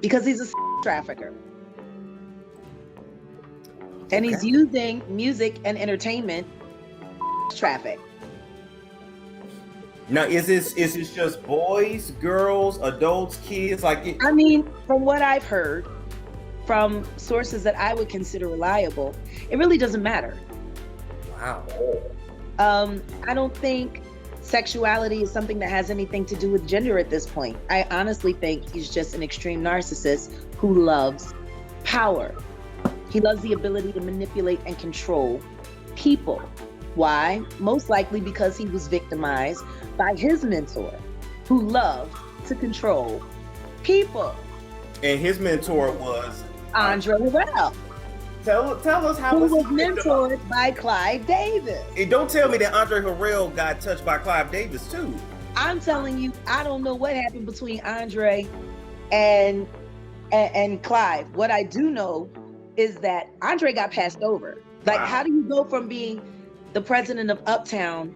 because he's a trafficker. And he's using music and entertainment traffic. Now, is this just boys, girls, adults, kids? I mean, from what I've heard from sources that I would consider reliable, it really doesn't matter. Wow. I don't think sexuality is something that has anything to do with gender at this point. I honestly think he's just an extreme narcissist who loves power. He loves the ability to manipulate and control people. Why? Most likely because he was victimized by his mentor, who loved to control people. And his mentor was Andre Harrell. Tell us how. Who was mentored by Clive Davis. And don't tell me that Andre Harrell got touched by Clive Davis too. I'm telling you, I don't know what happened between Andre and Clive. What I do know is that Andre got passed over. Like, how do you go from being the president of Uptown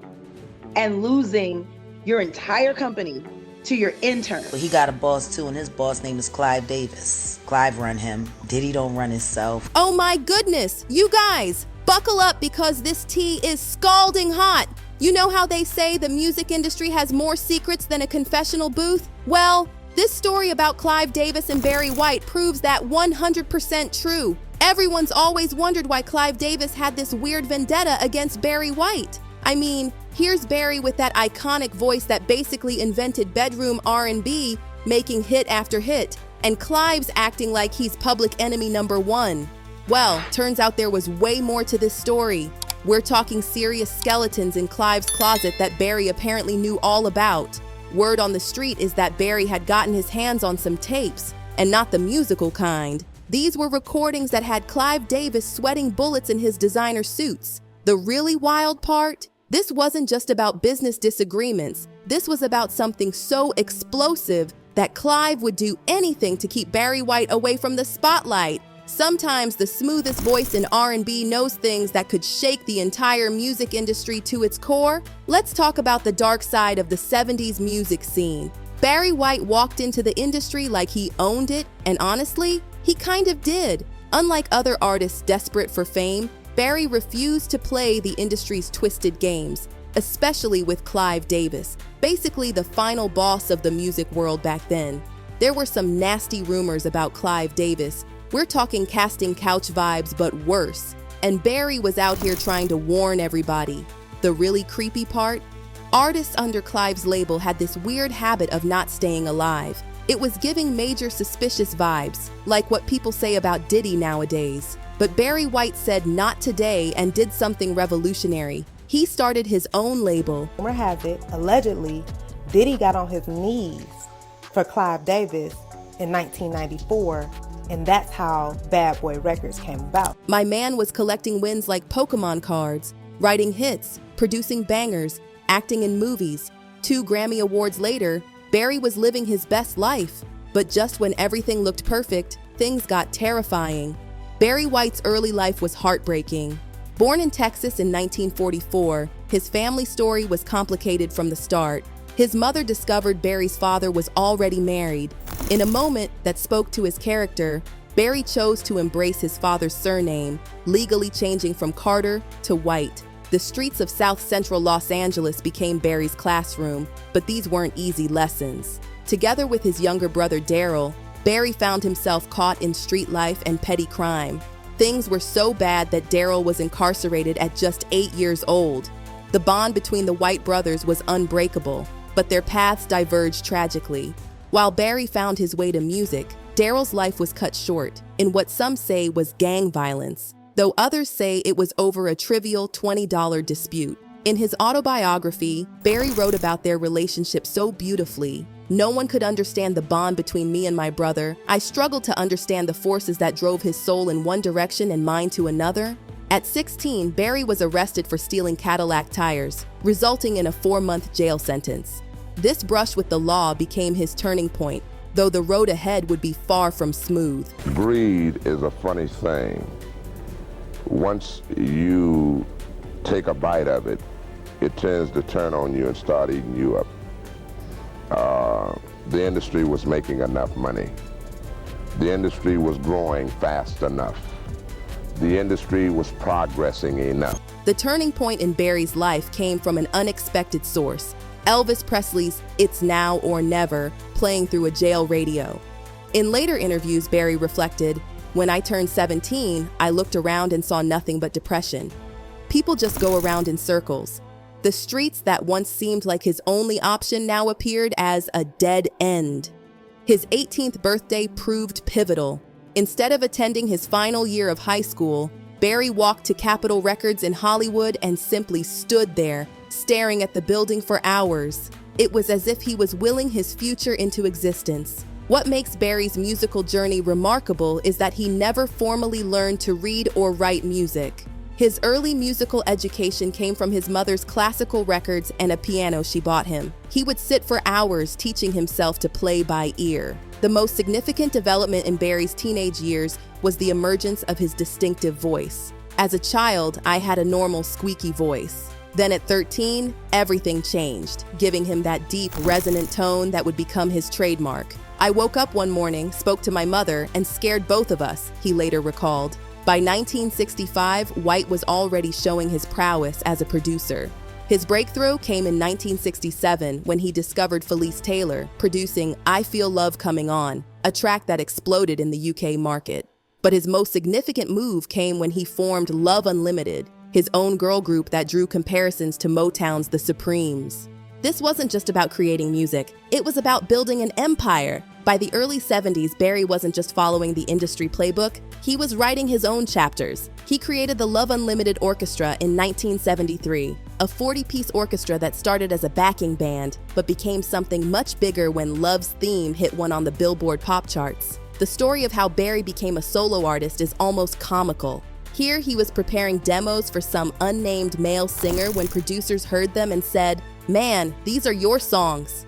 and losing your entire company to your intern? He got a boss too, and his boss name is Clive Davis. Clive run him. Diddy don't run himself. Oh my goodness, you guys, buckle up because this tea is scalding hot. You know how they say the music industry has more secrets than a confessional booth? Well, this story about Clive Davis and Barry White proves that 100% true. Everyone's always wondered why Clive Davis had this weird vendetta against Barry White. I mean, here's Barry with that iconic voice that basically invented bedroom R&B, making hit after hit, and Clive's acting like he's public enemy number one. Well, turns out there was way more to this story. We're talking serious skeletons in Clive's closet that Barry apparently knew all about. Word on the street is that Barry had gotten his hands on some tapes, and not the musical kind. These were recordings that had Clive Davis sweating bullets in his designer suits. The really wild part? This wasn't just about business disagreements. This was about something so explosive that Clive would do anything to keep Barry White away from the spotlight. Sometimes the smoothest voice in R&B knows things that could shake the entire music industry to its core. Let's talk about the dark side of the 70s music scene. Barry White walked into the industry like he owned it, and honestly, he kind of did. Unlike other artists desperate for fame, Barry refused to play the industry's twisted games, especially with Clive Davis, basically the final boss of the music world back then. There were some nasty rumors about Clive Davis. We're talking casting couch vibes, but worse. And Barry was out here trying to warn everybody. The really creepy part? Artists under Clive's label had this weird habit of not staying alive. It was giving major suspicious vibes, like what people say about Diddy nowadays. But Barry White said not today and did something revolutionary. He started his own label. Rumor has it, allegedly, Diddy got on his knees for Clive Davis in 1994, and that's how Bad Boy Records came about. My man was collecting wins like Pokemon cards, writing hits, producing bangers, acting in movies. 2 Grammy Awards later, Barry was living his best life. But just when everything looked perfect, things got terrifying. Barry White's early life was heartbreaking. Born in Texas in 1944, his family story was complicated from the start. His mother discovered Barry's father was already married. In a moment that spoke to his character, Barry chose to embrace his father's surname, legally changing from Carter to White. The streets of South Central Los Angeles became Barry's classroom, but these weren't easy lessons. Together with his younger brother Daryl, Barry found himself caught in street life and petty crime. Things were so bad that Daryl was incarcerated at just 8 years old. The bond between the White brothers was unbreakable, but their paths diverged tragically. While Barry found his way to music, Daryl's life was cut short in what some say was gang violence, though others say it was over a trivial $20 dispute. In his autobiography, Barry wrote about their relationship so beautifully. No one could understand the bond between me and my brother. I struggled to understand the forces that drove his soul in one direction and mine to another. At 16, Barry was arrested for stealing Cadillac tires, resulting in a 4-month jail sentence. This brush with the law became his turning point, though the road ahead would be far from smooth. Greed is a funny thing. Once you take a bite of it, it tends to turn on you and start eating you up. The industry was making enough money The industry was growing fast enough. The industry was progressing enough. The turning point in Barry's life came from an unexpected source: Elvis Presley's "It's Now or Never" playing through a jail radio. In later interviews, Barry reflected, "When I turned 17, I looked around and saw nothing but depression. People just go around in circles. The streets that once seemed like his only option now appeared as a dead end." His 18th birthday proved pivotal. Instead of attending his final year of high school, Barry walked to Capitol Records in Hollywood and simply stood there, staring at the building for hours. It was as if he was willing his future into existence. What makes Barry's musical journey remarkable is that he never formally learned to read or write music. His early musical education came from his mother's classical records and a piano she bought him. He would sit for hours teaching himself to play by ear. The most significant development in Barry's teenage years was the emergence of his distinctive voice. "As a child, I had a normal squeaky voice. Then at 13, everything changed, giving him that deep, resonant tone that would become his trademark. I woke up one morning, spoke to my mother, and scared both of us," he later recalled. By 1965, White was already showing his prowess as a producer. His breakthrough came in 1967 when he discovered Felice Taylor, producing "I Feel Love Coming On," a track that exploded in the UK market. But his most significant move came when he formed Love Unlimited, his own girl group that drew comparisons to Motown's The Supremes. This wasn't just about creating music, it was about building an empire. By the early 70s, Barry wasn't just following the industry playbook, he was writing his own chapters. He created the Love Unlimited Orchestra in 1973, a 40-piece orchestra that started as a backing band, but became something much bigger when Love's Theme hit one on the Billboard pop charts. The story of how Barry became a solo artist is almost comical. Here he was preparing demos for some unnamed male singer when producers heard them and said, "Man, these are your songs."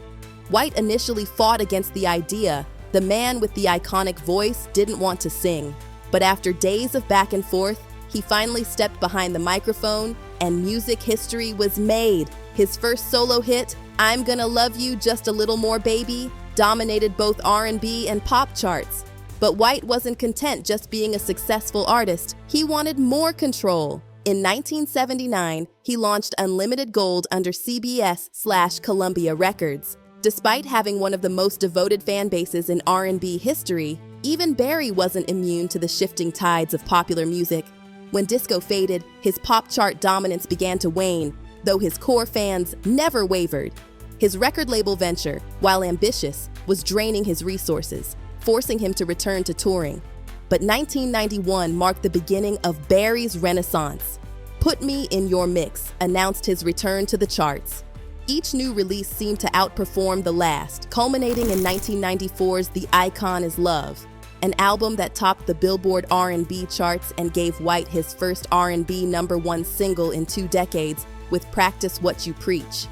White initially fought against the idea. The man with the iconic voice didn't want to sing. But after days of back and forth, he finally stepped behind the microphone and music history was made. His first solo hit, "I'm Gonna Love You Just a Little More Baby," dominated both R&B and pop charts. But White wasn't content just being a successful artist. He wanted more control. In 1979, he launched Unlimited Gold under CBS/Columbia Records. Despite having one of the most devoted fan bases in R&B history, even Barry wasn't immune to the shifting tides of popular music. When disco faded, his pop chart dominance began to wane, though his core fans never wavered. His record label venture, while ambitious, was draining his resources, forcing him to return to touring. But 1991 marked the beginning of Barry's renaissance. Put Me in Your Mix announced his return to the charts. Each new release seemed to outperform the last, culminating in 1994's The Icon Is Love, an album that topped the Billboard R&B charts and gave White his first R&B #1 single in 2 decades with Practice What You Preach.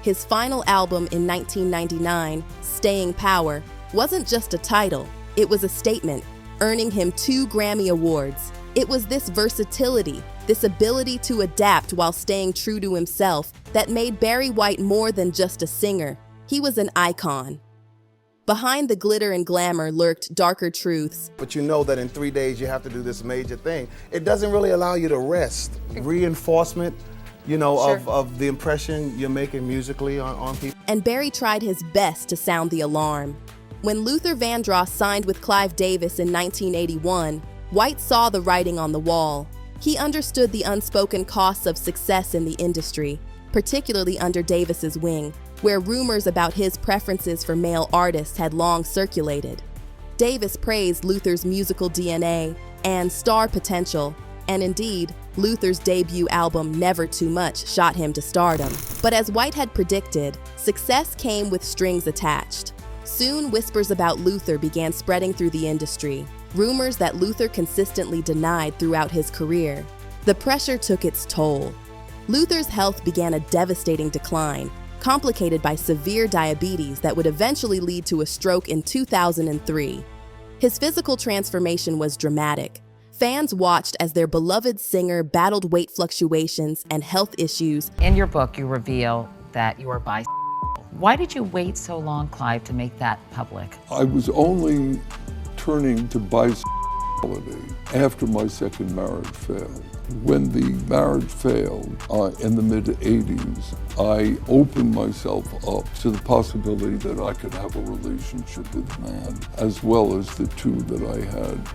His final album in 1999, Staying Power, wasn't just a title, it was a statement, earning him 2 Grammy Awards. It was this versatility, this ability to adapt while staying true to himself, that made Barry White more than just a singer. He was an icon. Behind the glitter and glamour lurked darker truths. But you know that in 3 days you have to do this major thing. It doesn't really allow you to rest. Reinforcement, of the impression you're making musically on people. And Barry tried his best to sound the alarm. When Luther Vandross signed with Clive Davis in 1981, White saw the writing on the wall. He understood the unspoken costs of success in the industry, particularly under Davis's wing, where rumors about his preferences for male artists had long circulated. Davis praised Luther's musical DNA and star potential, and indeed, Luther's debut album Never Too Much shot him to stardom. But as White had predicted, success came with strings attached. Soon, whispers about Luther began spreading through the industry, rumors that Luther consistently denied throughout his career. The pressure took its toll. Luther's health began a devastating decline, complicated by severe diabetes that would eventually lead to a stroke in 2003. His physical transformation was dramatic. Fans watched as their beloved singer battled weight fluctuations and health issues. In your book, you reveal that you are bisexual. Why did you wait so long, Clive, to make that public? I was only turning to bisexuality after my second marriage failed. When the marriage failed in the mid-'80s, I opened myself up to the possibility that I could have a relationship with a man, as well as the two that I had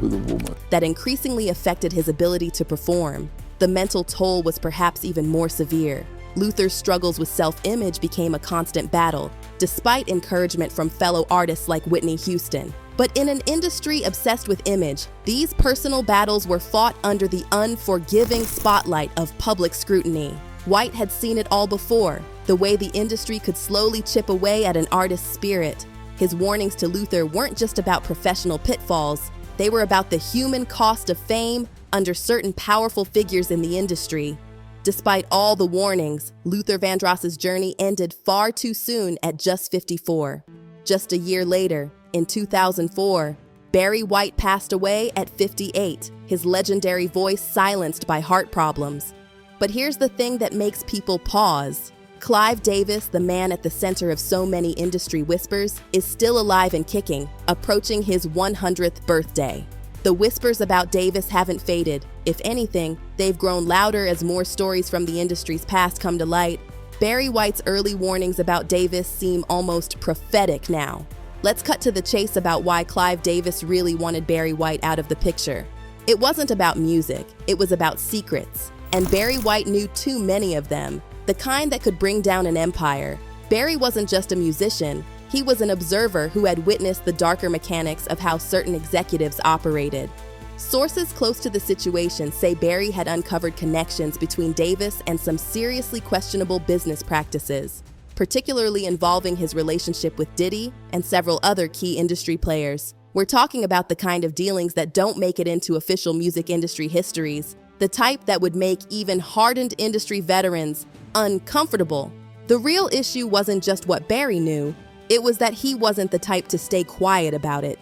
with a woman. That increasingly affected his ability to perform. The mental toll was perhaps even more severe. Luther's struggles with self-image became a constant battle, despite encouragement from fellow artists like Whitney Houston. But in an industry obsessed with image, these personal battles were fought under the unforgiving spotlight of public scrutiny. White had seen it all before, the way the industry could slowly chip away at an artist's spirit. His warnings to Luther weren't just about professional pitfalls, they were about the human cost of fame under certain powerful figures in the industry. Despite all the warnings, Luther Vandross's journey ended far too soon at just 54. Just a year later, in 2004, Barry White passed away at 58, his legendary voice silenced by heart problems. But here's the thing that makes people pause. Clive Davis, the man at the center of so many industry whispers, is still alive and kicking, approaching his 100th birthday. The whispers about Davis haven't faded. If anything, they've grown louder as more stories from the industry's past come to light. Barry White's early warnings about Davis seem almost prophetic now. Let's cut to the chase about why Clive Davis really wanted Barry White out of the picture. It wasn't about music, it was about secrets. And Barry White knew too many of them, the kind that could bring down an empire. Barry wasn't just a musician, he was an observer who had witnessed the darker mechanics of how certain executives operated. Sources close to the situation say Barry had uncovered connections between Davis and some seriously questionable business practices, particularly involving his relationship with Diddy and several other key industry players. We're talking about the kind of dealings that don't make it into official music industry histories, the type that would make even hardened industry veterans uncomfortable. The real issue wasn't just what Barry knew, it was that he wasn't the type to stay quiet about it.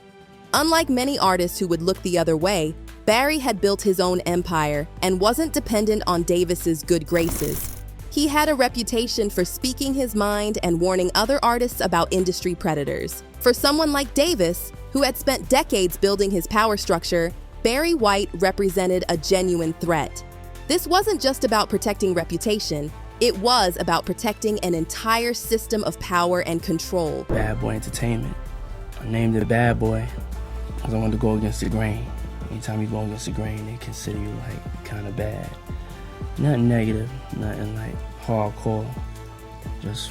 Unlike many artists who would look the other way, Barry had built his own empire and wasn't dependent on Davis's good graces. He had a reputation for speaking his mind and warning other artists about industry predators. For someone like Davis, who had spent decades building his power structure, Barry White represented a genuine threat. This wasn't just about protecting reputation, it was about protecting an entire system of power and control. Bad Boy Entertainment. I named it Bad Boy because I wanted to go against the grain. Anytime you go against the grain, they consider you like kind of bad. Nothing negative, nothing like hardcore. Just,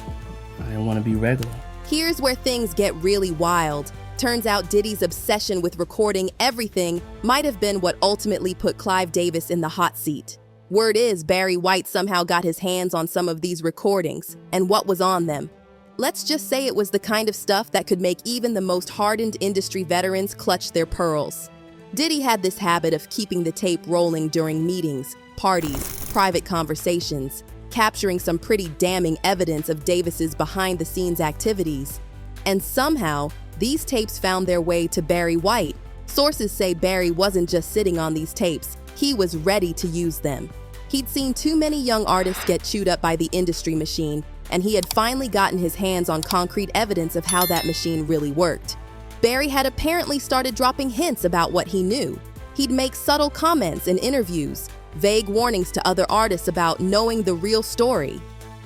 I didn't want to be regular. Here's where things get really wild. Turns out Diddy's obsession with recording everything might have been what ultimately put Clive Davis in the hot seat. Word is Barry White somehow got his hands on some of these recordings, and what was on them. Let's just say it was the kind of stuff that could make even the most hardened industry veterans clutch their pearls. Diddy had this habit of keeping the tape rolling during meetings, parties, private conversations, capturing some pretty damning evidence of Davis's behind-the-scenes activities. And somehow, these tapes found their way to Barry White. Sources say Barry wasn't just sitting on these tapes, he was ready to use them. He'd seen too many young artists get chewed up by the industry machine, and he had finally gotten his hands on concrete evidence of how that machine really worked. Barry had apparently started dropping hints about what he knew. He'd make subtle comments in interviews, vague warnings to other artists about knowing the real story.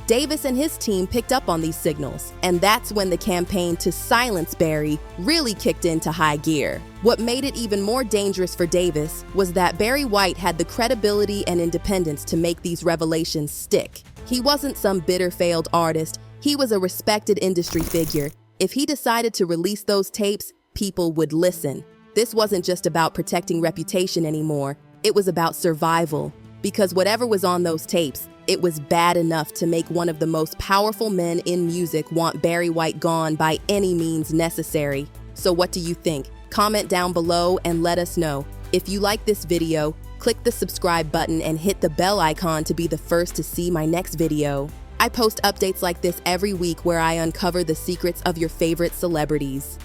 Davis and his team picked up on these signals, and that's when the campaign to silence Barry really kicked into high gear. What made it even more dangerous for Davis was that Barry White had the credibility and independence to make these revelations stick. He wasn't some bitter failed artist, he was a respected industry figure. If he decided to release those tapes, people would listen. This wasn't just about protecting reputation anymore, it was about survival. Because whatever was on those tapes, it was bad enough to make one of the most powerful men in music want Barry White gone by any means necessary. So what do you think? Comment down below and let us know. If you like this video, click the subscribe button and hit the bell icon to be the first to see my next video. I post updates like this every week where I uncover the secrets of your favorite celebrities.